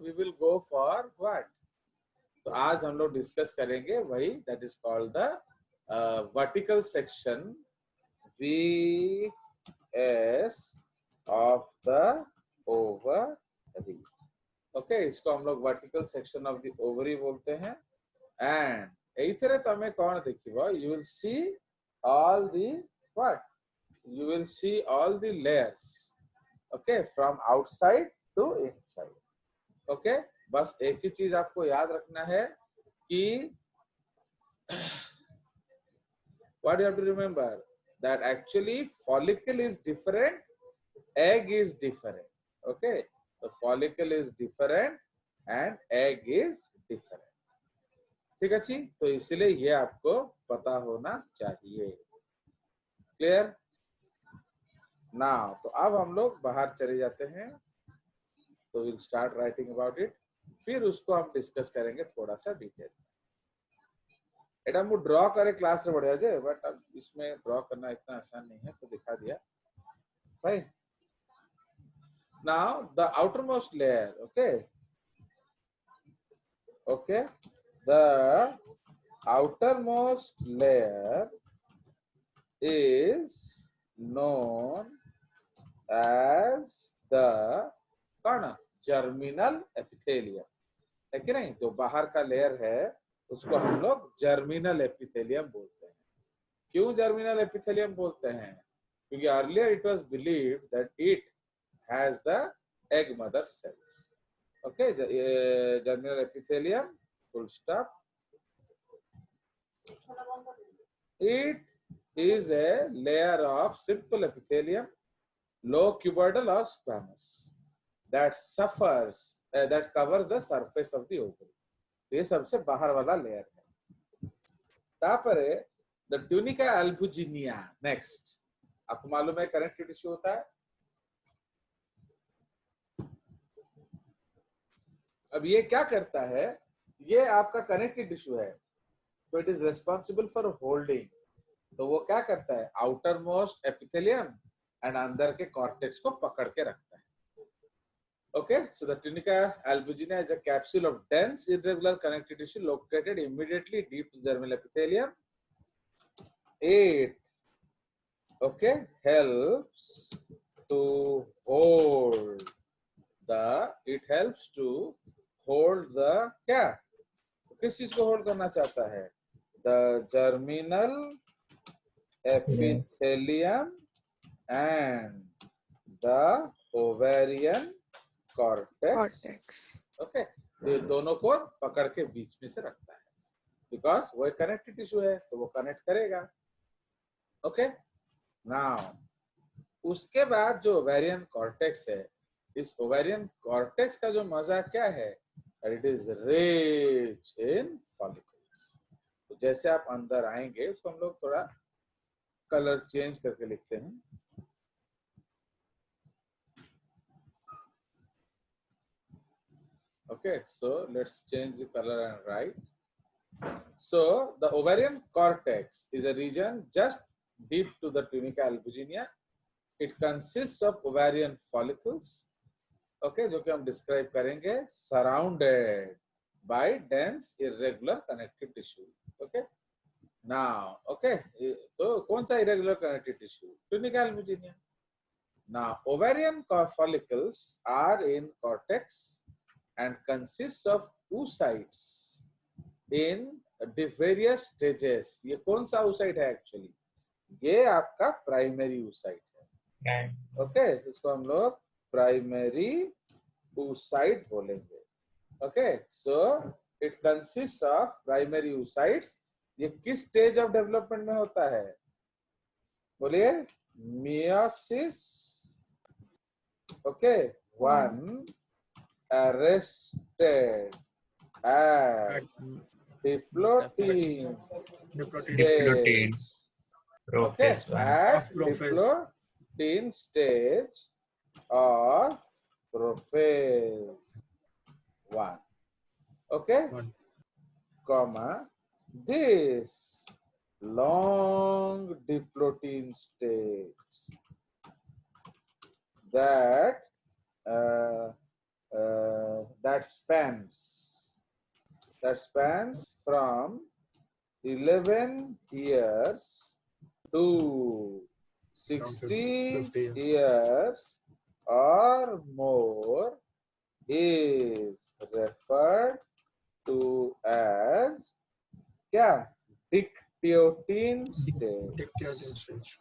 we will go for what? तो आज हम लोग डिस्कस करेंगे वही, that is called the vertical section VS of the ovary. Okay, इसको हम लोग vertical section of the ovary बोलते हैं. एंड एइथरे तमे कौन देखिबो, you will see all the what, you will see all the layers, okay, from outside to inside. okay, बस एक ही चीज आपको याद रखना है कि what you have to remember, that actually follicle is different, egg is different. okay, the follicle is different and egg is different. ठीक है जी, तो इसलिए ये आपको पता होना चाहिए. क्लियर? नाउ तो अब हम लोग बाहर चले जाते हैं, तो will start writing about it, फिर उसको हम डिस्कस करेंगे थोड़ा सा डिटेल. एटा मु ड्रॉ करे क्लास रे बढ़िया जे, बट अब इसमें ड्रॉ करना इतना आसान नहीं है, तो दिखा दिया भाई. Now the outer most layer, okay okay, the outer most layer is known as the कौन, जर्मिनल एपिथेलियम, है कि नहीं? जो बाहर का लेयर है उसको हम लोग जर्मिनल एपिथेलियम बोलते हैं. क्यों जर्मिनल एपिथेलियम बोलते हैं? क्योंकि earlier it was believed that it has the egg mother cells. Okay, germinal epithelium, full stop. It is a layer of simple epithelium, low cuboidal or squamous, that that covers the surface of the ovary. ये सबसे बाहर वाला layer है. तापरे the tunica albuginea. Next, आपको मालूम है connective tissue होता है. अब ये क्या करता है, ये आपका कनेक्टिव टिश्यू है, तो it is responsible for holding. तो वो क्या करता है, आउटर मोस्ट एपिथेलियम एंड अंदर के कॉर्टेक्स को पकड़ के रखता है. Okay, so the tunica albuginea is a capsule of dense irregular connective tissue located immediately deep to the dermal epithelium. It helps to hold the क्या, किस चीज को होल्ड करना चाहता है, the germinal epithelium and the ovarian cortex. Okay, ये दोनों को पकड़ के बीच में से रखता है, बिकॉज वो कनेक्टिव टिश्यू है तो वो कनेक्ट करेगा. ओके, नाउ उसके बाद जो ओवेरियन कॉर्टेक्स है, इस ओवेरियन कॉर्टेक्स का जो मजा क्या है, it is rich in follicles. तो जैसे आप अंदर आएंगे, उसको हम लोग थोड़ा कलर चेंज करके लिखते हैं. Okay, so let's change the color and write. So the ovarian cortex is a region just deep to the tunica albuginea. It consists of ovarian follicles, okay, जो कि हम describe करेंगे, surrounded by dense irregular connective tissue. Okay, now okay, तो कौन सा irregular connective tissue? Tunica albuginea. Now ovarian follicles are in cortex and consists of oocytes in various stages. ये कौन सा oocyte है एक्चुअली? ये आपका प्राइमरी oocyte है. ओके, इसको हम लोग प्राइमरी oocyte बोलेंगे. Okay, so it consist of primary oocytes. ये किस स्टेज ऑफ डेवलपमेंट में होता है, बोलिए? Meiosis. Okay, 1 arrested at diplotin stage. Okay, at diplotin stage of prophase 1. Okay, comma, this long diplotin stage that that spans from 11 years to 60 50 years. years or more is referred to as क्या dictyotin stage. Dictating stage.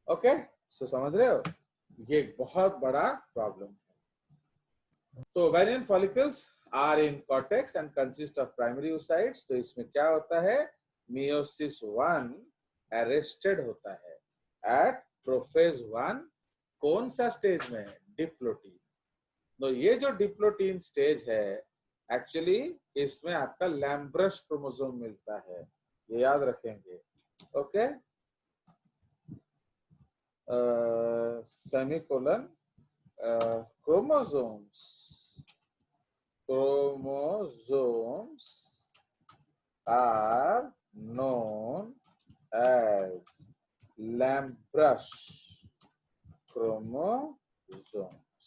Okay so समझ रहे हो ये एक बहुत बड़ा problem है. तो ovarian follicles are in cortex and consist of primary oocytes. तो इसमें क्या होता है मियोसिस 1 अरेस्टेड होता है एट प्रोफेज 1. कौन सा स्टेज में डिप्लोटीन. तो ये जो डिप्लोटीन स्टेज है एक्चुअली इसमें आपका लैम्ब्रस क्रोमोसोम मिलता है. ये याद रखेंगे. Okay semicolon chromosomes are known as Lambrus chromosomes.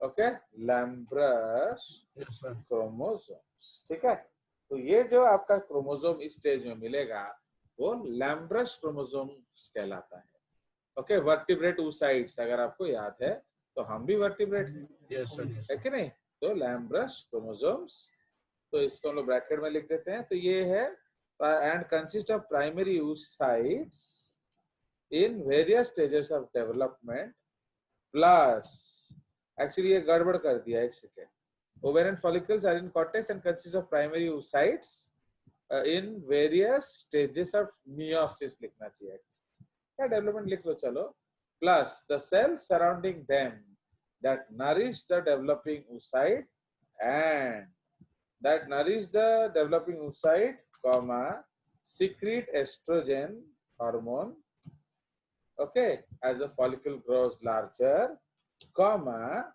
Okay, Lambrus Yes, sir. chromosomes. ठीक है. तो ये जो आपका क्रोमोसोम इस स्टेज में मिलेगा वो लैम्ब्रस क्रोमोसोम्स कहलाता है. ओके वर्टिब्रेट oocytes अगर आपको याद है तो हम भी वर्टिब्रेट हैं. Yes, sir. Yes, है sir. कि नहीं. तो लैम्ब्रस क्रोमोसोम्स तो इसको हम लोग ब्रैकेट में लिख देते हैं. तो ये है and consist of primary oocytes in various stages of development plus actually ये गड़बड़ कर दिया. एक second. Ovarian follicles are in cortex and consist of primary oocytes in various stages of meiosis लिखना चाहिए. क्या डेवलपमेंट लिख लो चलो. Plus the cells surrounding them that nourish the developing oocyte and that nourish the developing oocyte, comma, secrete estrogen hormone, okay, as the follicle grows larger, comma,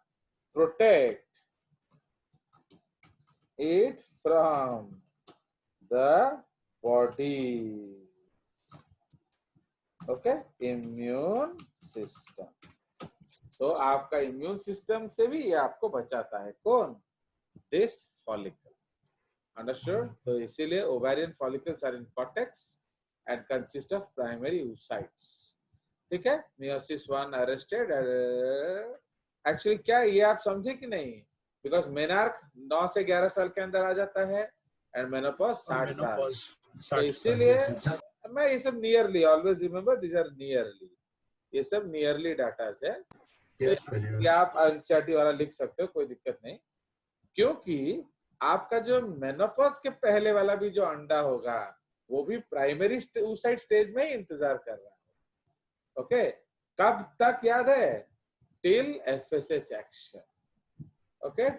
protect it from the body, okay, immune system. तो आपका immune system से भी ये आपको बचाता है. कौन. This follicle. Understood. तो इसीलिए ovarian follicles are in cortex and consist of primary oocytes. ठीक है. Meiosis 1 arrested. एक्चुअली क्या ये आप समझे कि नहीं. बिकॉज मेनार्क 9 से 11 साल के अंदर आ जाता है एंड मेनोपॉज 60 साल. तो इसीलिए मैं ये सब nearly always remember this are nearly. ये सब नियरली डाटा है. Yes, sir. ये Yes. आप एनसीईआरटी वाला लिख सकते हो कोई दिक्कत नहीं. क्योंकि आपका जो मेनोपॉज के पहले वाला भी जो अंडा होगा वो भी प्राइमरी oocyte स्टेज में ही इंतजार कर रहा है. ओके कब तक याद है. Till FSH action. Okay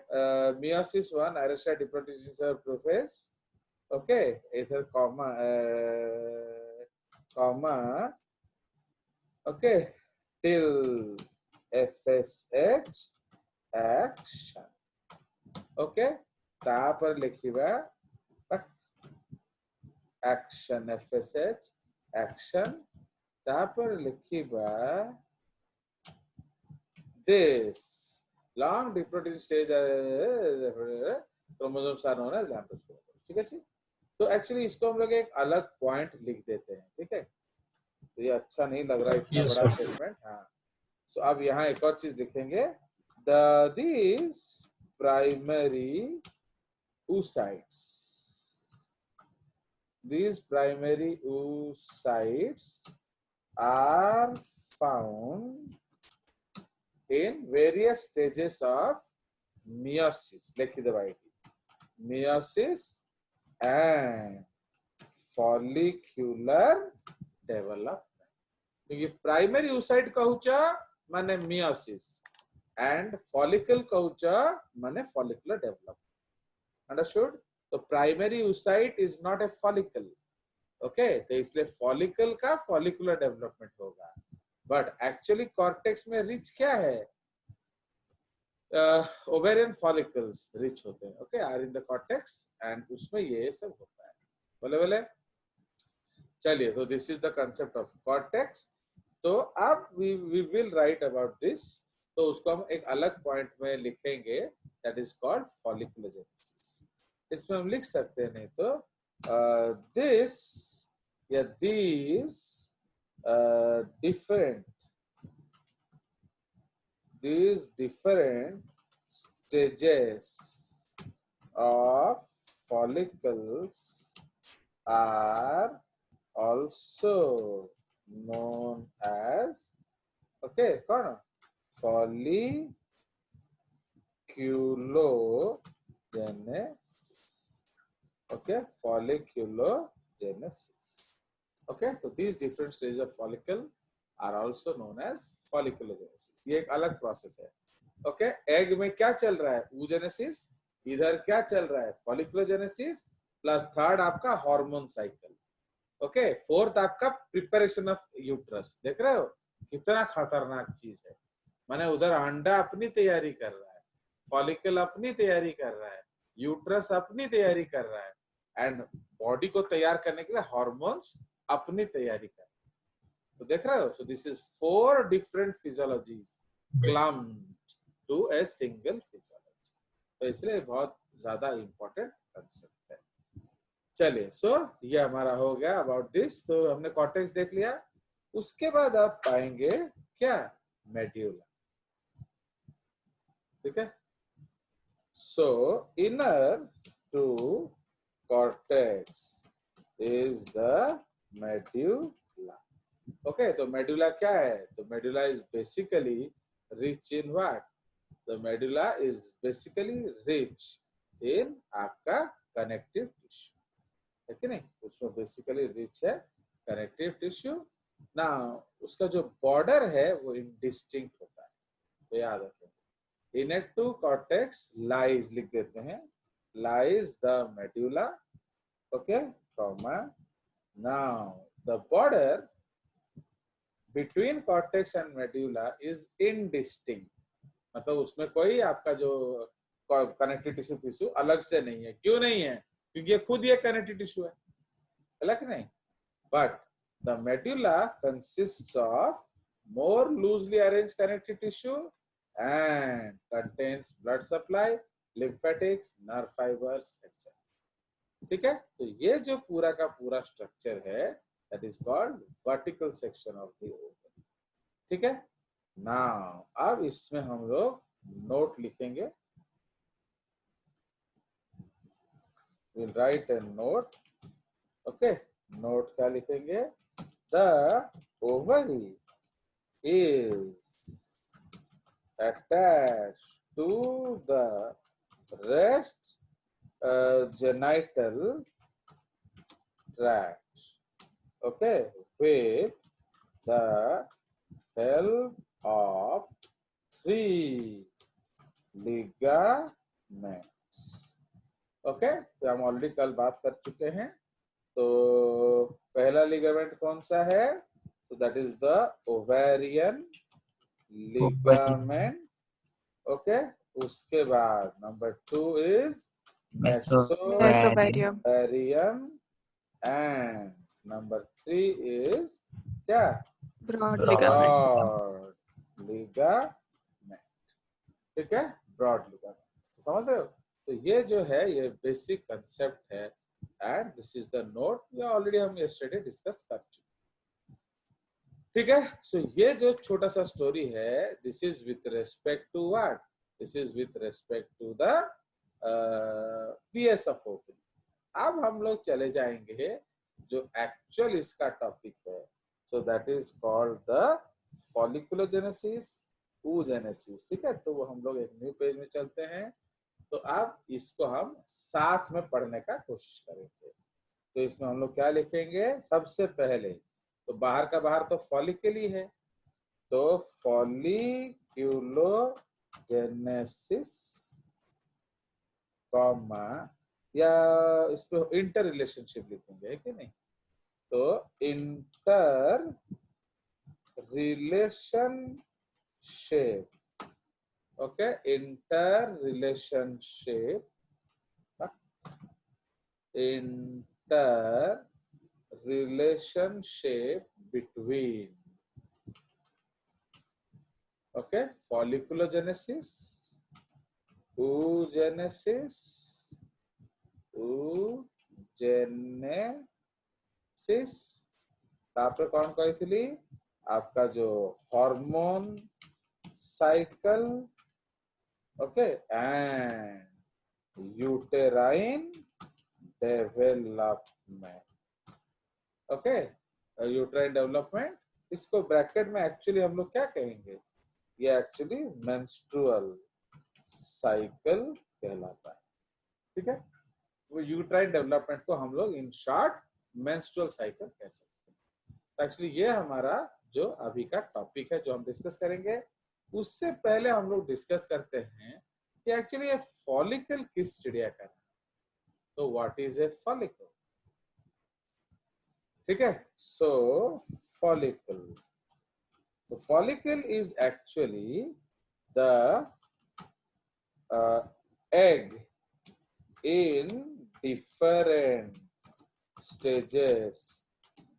meiosis 1 arrested diplotene prophase. Okay इधर comma okay till FSH action. Okay, तापर लिखिबा action FSH action. तापर लिखिबा this long reproductive stage chromosomes are known as Lambert chromosomes. ठीक है जी. तो एक्चुअली इसको हम लोग एक अलग पॉइंट लिख देते हैं. ठीक है. तो ये अच्छा नहीं लग रहा है इतना Yes, बड़ा sir. स्टेटमेंट. हाँ. So अब यहाँ एक और चीज लिखेंगे. These primary oocytes. These primary oocytes are found in various stages of meiosis. लिख दे भाई. Meiosis and follicular development. तो ये प्राइमरी oocyte कहूचा माने मियोसिस एंड फॉलिकल कहूचा माने फॉलिकुलर डेवलपमेंट. अंडरस्टूड. तो primary oocyte is not a follicle. Okay तो इसलिए फॉलिकल का फॉलिकुलर डेवलपमेंट होगा. बट एक्चुअली कॉर्टेक्स में रिच क्या है. ओवेरियन फॉलिकल्स रिच होते हैं. Okay are in the cortex and उसमें ये सब होता है. बोले बोले चलिए. तो this is the concept of cortex. तो अब we will write about this तो उसको हम एक अलग पॉइंट में लिखेंगे, दैट इज कॉल्ड फॉलिकुलोजेनेसिस। इसमें हम लिख सकते हैं, नहीं तो दिस या these different stages of follicles are also known as, okay, कौन? Folliculogenesis. Okay, folliculogenesis. Okay, so these different stages of follicle are also known as folliculogenesis. ये एक अलग प्रोसेस है. Okay, एग में क्या चल रहा है? oogenesis. इधर क्या चल रहा है? folliculogenesis. प्लस थर्ड आपका हार्मोन साइकिल. ओके, फोर्थ आपका प्रिपरेशन ऑफ यूट्रस. देख रहे हो कितना खतरनाक चीज है. माने उधर अंडा अपनी तैयारी कर रहा है, फॉलिकल अपनी तैयारी कर रहा है, यूट्रस अपनी तैयारी कर रहा है, एंड बॉडी को तैयार करने के लिए हार्मोन्स अपनी तैयारी कर रहे हैं. तो देख रहे हो, so this is 4 different physiologies clumped to a single physiology. तो इसलिए बहुत ज्यादा इंपॉर्टेंट कंसेप्ट है. चलिए, सो ये हमारा हो गया अबाउट दिस. तो हमने कॉर्टेक्स देख लिया. उसके बाद आप पाएंगे क्या? मेड्यूला. ठीक है. So inner to cortex is the medulla. Okay, तो मेड्यूला क्या है? तो medulla is basically rich in what? The medulla is basically rich in आपका कनेक्टिव टिश्यू, है कि नहीं? उसमें बेसिकली रिच है कनेक्टिव टिश्यू. ना उसका जो बॉर्डर है वो इनडिस्टिंक्ट होता है, तो याद रखें. इनर टू कॉर्टेक्स लाइज लिख देते हैं, lies the medulla. Okay, comma. Now the border between cortex and medulla is indistinct. मतलब उसमें कोई आपका जो कनेक्टिव टिश्यू अलग से नहीं है. क्यों नहीं है? क्योंकि ये खुद ये कनेक्टिव टिश्यू है, अलग नहीं. But the medulla consists of more loosely arranged connective tissue and contains blood supply, lymphatics, nerve fibers, etc. ठीक है. तो ये जो पूरा का पूरा स्ट्रक्चर है, that is called vertical section of the organ. ठीक है. नाउ अब इसमें हम लोग नोट लिखेंगे. we'll write a note. okay, note क्या लिखेंगे? the ovary is attached to the rest genital tract, okay, with the help of 3 ligaments. Okay, तो हम ऑलरेडी कल बात कर चुके हैं. तो पहला लिगामेंट कौन सा है? तो that is the ovarian ligament. Okay, उसके बाद number 2 is Mesothelium. Mesovarium and number 3 is क्या? Broad ligament. Broad ligament. ठीक है, ब्रॉड लिगामेंट. समझ रहे हो? तो ये जो है ये बेसिक कंसेप्ट है and this is the note. ये ऑलरेडी हम यस्टरडे डिस्कस कर चुके. ठीक है. सो ये जो छोटा सा स्टोरी है, this is with respect to what? This is with respect to the PS of ovary. अब हम लोग चले जाएंगे जो एक्चुअल इसका टॉपिक है. So that is called the folliculogenesis, oogenesis. ठीक है. तो वो हम लोग एक न्यू पेज में चलते हैं. तो अब इसको हम साथ में पढ़ने का कोशिश करेंगे. तो इसमें हम लोग क्या लिखेंगे? सबसे पहले तो बाहर का बाहर तो फॉलिकल ही है, तो फॉलिक्यूलोजेनेसिस कॉमा, या इस पे इंटर रिलेशनशिप लिखेंगे, है कि नहीं? तो inter relationship. okay, interrelationship between Okay, folliculogenesis, oogenesis, oogenesis, तापर कौन कही आपका जो hormone cycle, okay, and uterine development, okay, uterine development, इसको ब्रैकेट में एक्चुअली हम लोग क्या कहेंगे, ये एक्चुअली मेंस्ट्रुअल साइकिल कहलाता है, ठीक है। वो यूट्राइन डेवलपमेंट को हम लोग इन शॉर्ट मेंस्ट्रुअल साइकिल कह सकते हैं। एक्चुअली ये हमारा जो अभी का टॉपिक है जो हम डिस्कस करेंगे। उससे पहले हम लोग डिस्कस करते हैं कि एक्चुअली ये फॉलिकल किस चिड़िया का है। तो व्हाट इज ए फॉलिकल, ठीक है। सो फॉलिकल, तो follicle is actually the egg in different stages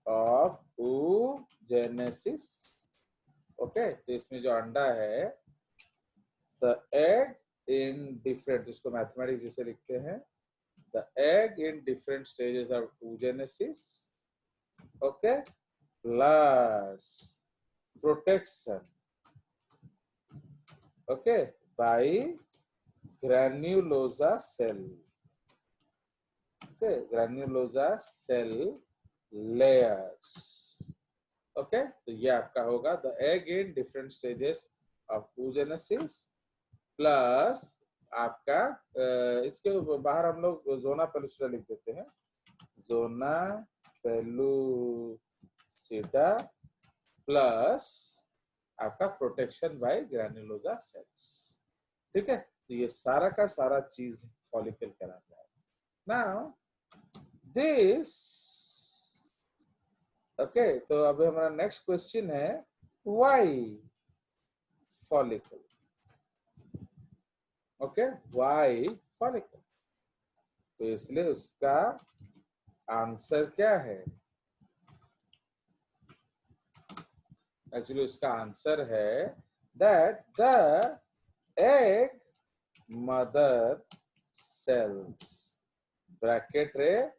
of oogenesis, okay. तो इसमें जो अंडा है, the egg in different, इसको मैथमेटिक्स जैसे लिखते हैं, the egg in different stages of oogenesis, okay, plus protection, okay, by granulosa cell, okay, granulosa cell layers, okay। तो ये आपका होगा the egg in different stages of oogenesis plus आपका इसके बाहर हम लोग जोना पेलुसिडा लिख देते हैं, जोना पेलुसिडा प्लस आपका प्रोटेक्शन बाय ग्रैन्युलोसा सेल्स, ठीक है। तो ये सारा का सारा चीज फॉलिकल कहलाता है। नाउ दिस, ओके, तो अब हमारा नेक्स्ट क्वेश्चन है why follicle, okay, why follicle. तो इसलिए उसका आंसर क्या है, एक्चुअली उसका आंसर है that the egg mother cells, bracket रे,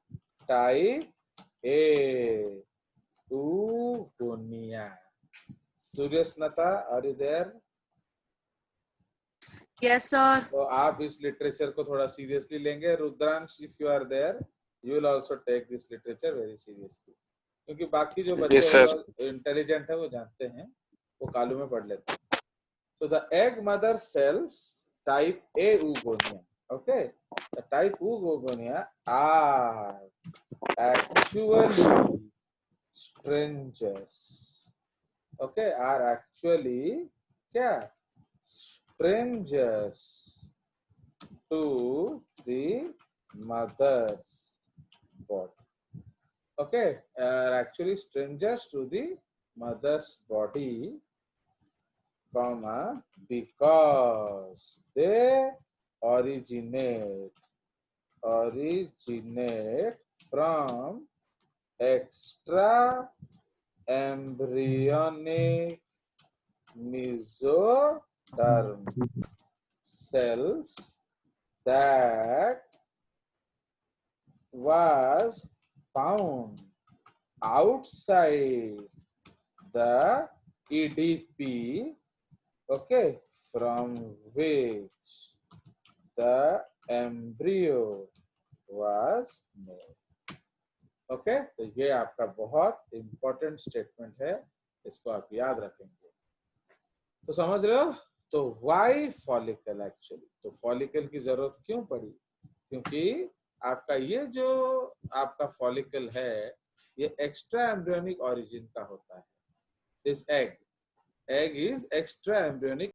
type A, oogonia. Suryasnata, are you there? Yes, sir. तो आप इस लिटरेचर को थोड़ा सीरियसली लेंगे। Rudransh, if you are there, you will also take this literature very seriously, क्योंकि बाकी जो बच्चे इंटेलिजेंट है वो जानते हैं, वो कालू में पढ़ लेते हैं। So the egg mother cells type A oogonia, okay, the type oogonia are actually strangers, okay, are actually क्या strangers to the mother's body, okay, are actually strangers to the mother's body, comma, because they originate from extra embryonic mesoderm cells that was found outside the EDP, okay, from which the embryo was made, okay। तो ये आपका बहुत important statement है, इसको आप याद रखेंगे। तो समझ रहे हो, तो व्हाई फॉलिकल, एक्चुअली तो फॉलिकल की जरूरत क्यों पड़ी, क्योंकि आपका ये जो आपका फॉलिकल है ये एक्स्ट्रा एम्ब्रियोनिक ओरिजिन का होता है। This egg is extra embryonic